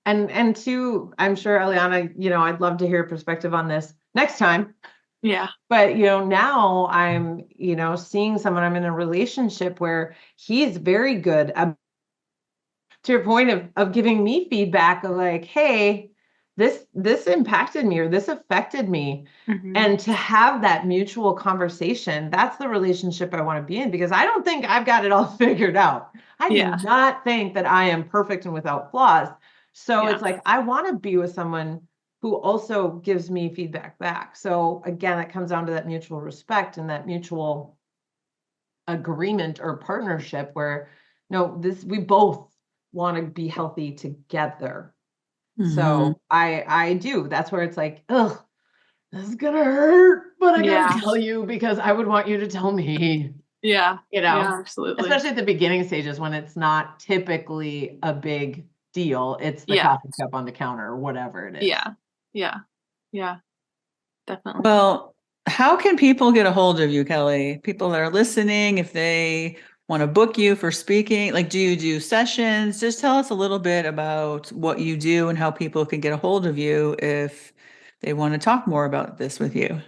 And two, I'm sure, Elliana, I'd love to hear your perspective on this next time. Yeah. But, now I'm, seeing someone, I'm in a relationship where he's very good to your point of giving me feedback of like, hey, this impacted me, or this affected me. And to have that mutual conversation, that's the relationship I want to be in, because I don't think I've got it all figured out. I do not think that I am perfect and without flaws. So Yeah. it's like, I want to be with someone who also gives me feedback back. So again, it comes down to that mutual respect and that mutual agreement or partnership where, no, we both want to be healthy together. Mhm. So I do. That's where it's like, ugh, this is gonna hurt, but I Yeah. gotta tell you because I would want you to tell me, Yeah. you know, Yeah, absolutely. especially at the beginning stages when it's not typically a big deal. It's the Yeah. coffee cup on the counter or whatever it is. Yeah. Yeah. Yeah. Definitely. Well, how can people get a hold of you, Kelly? People that are listening, if they want to book you for speaking, like, do you do sessions? Just tell us a little bit about what you do and how people can get a hold of you if they want to talk more about this with you.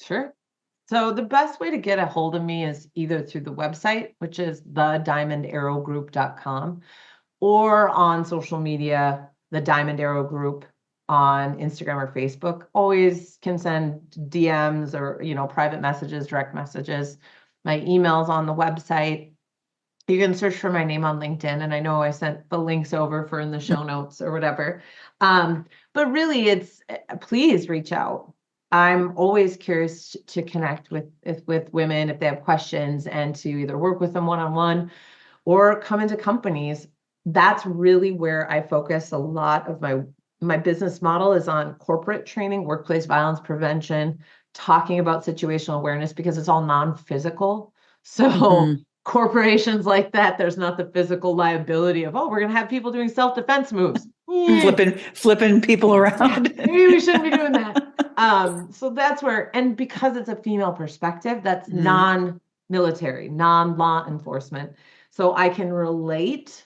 Sure. So the best way to get a hold of me is either through the website, which is thediamondarrowgroup.com, or on social media, the Diamond Arrow Group on Instagram or Facebook. Always can send DMs or, private messages, direct messages. My email's on the website. You can search for my name on LinkedIn, and I know I sent the links over for in the show notes or whatever. But really, it's please reach out. I'm always curious to connect with women if they have questions and to either work with them one-on-one or come into companies. That's really where I focus a lot of my business model is on corporate training, workplace violence prevention, talking about situational awareness because it's all non-physical. So Mhm. corporations like that, there's not the physical liability of, oh, we're going to have people doing self-defense moves. Flipping people around. Maybe we shouldn't be doing that. So that's where, and because it's a female perspective, that's Mhm. non-military, non-law enforcement. So I can relate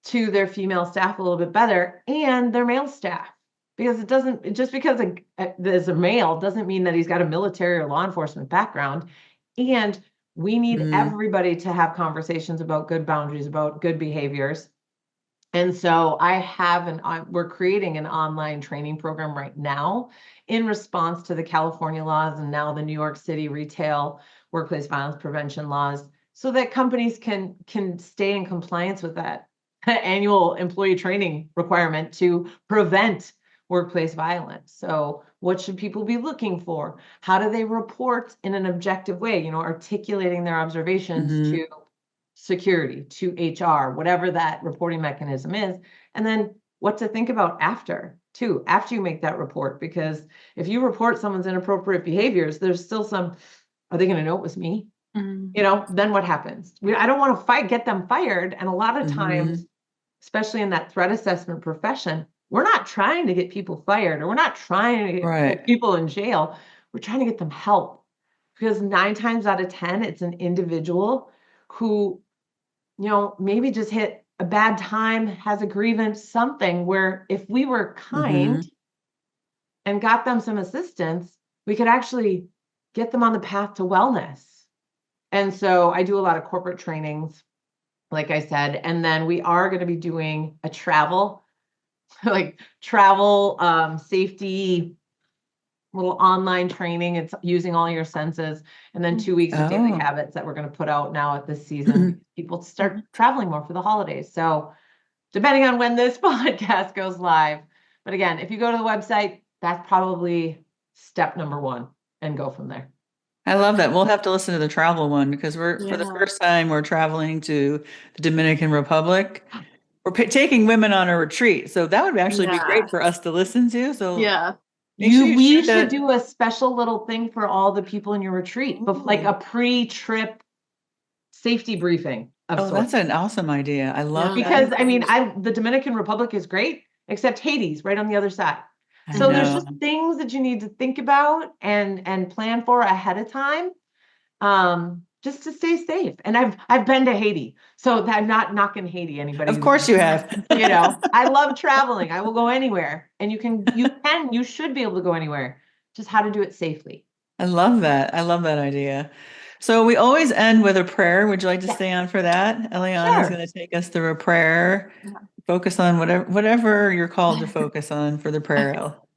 to their female staff a little bit better and their male staff. Because just because there's a male doesn't mean that he's got a military or law enforcement background. And we need Mhm. everybody to have conversations about good boundaries, about good behaviors. And so we're creating an online training program right now in response to the California laws and now the New York City retail workplace violence prevention laws so that companies can stay in compliance with that annual employee training requirement to prevent workplace violence. So what should people be looking for? How do they report in an objective way, articulating their observations Mhm. to security, to HR, whatever that reporting mechanism is, and then what to think about after you make that report. Because if you report someone's inappropriate behaviors, there's still are they going to know it was me? Then what happens? I don't want to get them fired. And a lot of times, Mhm. especially in that threat assessment profession, we're not trying to get people fired or we're not trying to put Right. people in jail. We're trying to get them help because 9 times out of 10, it's an individual who maybe just hit a bad time, has a grievance, something where if we were kind Mhm. and got them some assistance, we could actually get them on the path to wellness. And so I do a lot of corporate trainings, like I said, and then we are going to be doing a travel, like travel safety little online training. It's using all your senses. And then 2 weeks of daily Oh. habits that we're going to put out now at this season because people start traveling more for the holidays. So depending on when this podcast goes live. But again, if you go to the website, that's probably step number 1 and go from there. I love that. We'll have to listen to the travel one because for the Yeah. first time, we're traveling to the Dominican Republic. We're taking women on a retreat. So that would actually be great for us to listen to. So Yeah. make sure you We shoot should that. do a special little thing for all the people in your retreat, but like a pre-trip safety briefing of Oh, sorts. that's an awesome idea. I love Yeah. that. Because the Dominican Republic is great, except Haiti's right on the other side. I So there's know. just things that you need to think about and plan for ahead of time, just to stay safe. And I've been to Haiti, so I'm not knocking Haiti. Anybody Of who's course been, you have. I love traveling. I will go anywhere, and you should be able to go anywhere. Just how to do it safely. I love that. I love that idea. So we always end with a prayer. Would you like to Yeah, stay on for that? Elliana is sure. going to take us through a prayer. Yeah. Focus on whatever you're called to focus on for the prayer, El.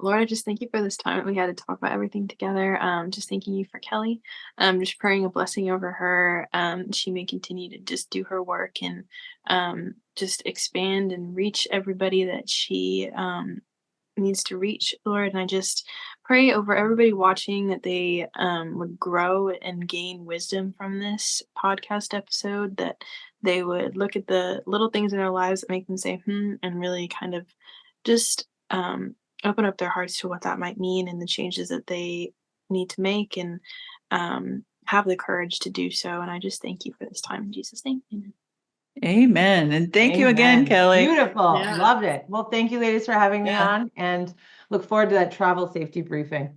Lord, I just thank you for this time that we had to talk about everything together. Just thanking you for Kelly. Just praying a blessing over her. She may continue to just do her work and just expand and reach everybody that she needs to reach, Lord. And I just pray over everybody watching that they would grow and gain wisdom from this podcast episode, that they would look at the little things in their lives that make them say, and really kind of just open up their hearts to what that might mean and the changes that they need to make, and have the courage to do so. And I just thank you for this time in Jesus' name. Amen. Amen. And thank you again, Amen. Kelly. Beautiful. Yeah. Loved it. Well, thank you, ladies, for having me Yeah. on, and look forward to that travel safety briefing.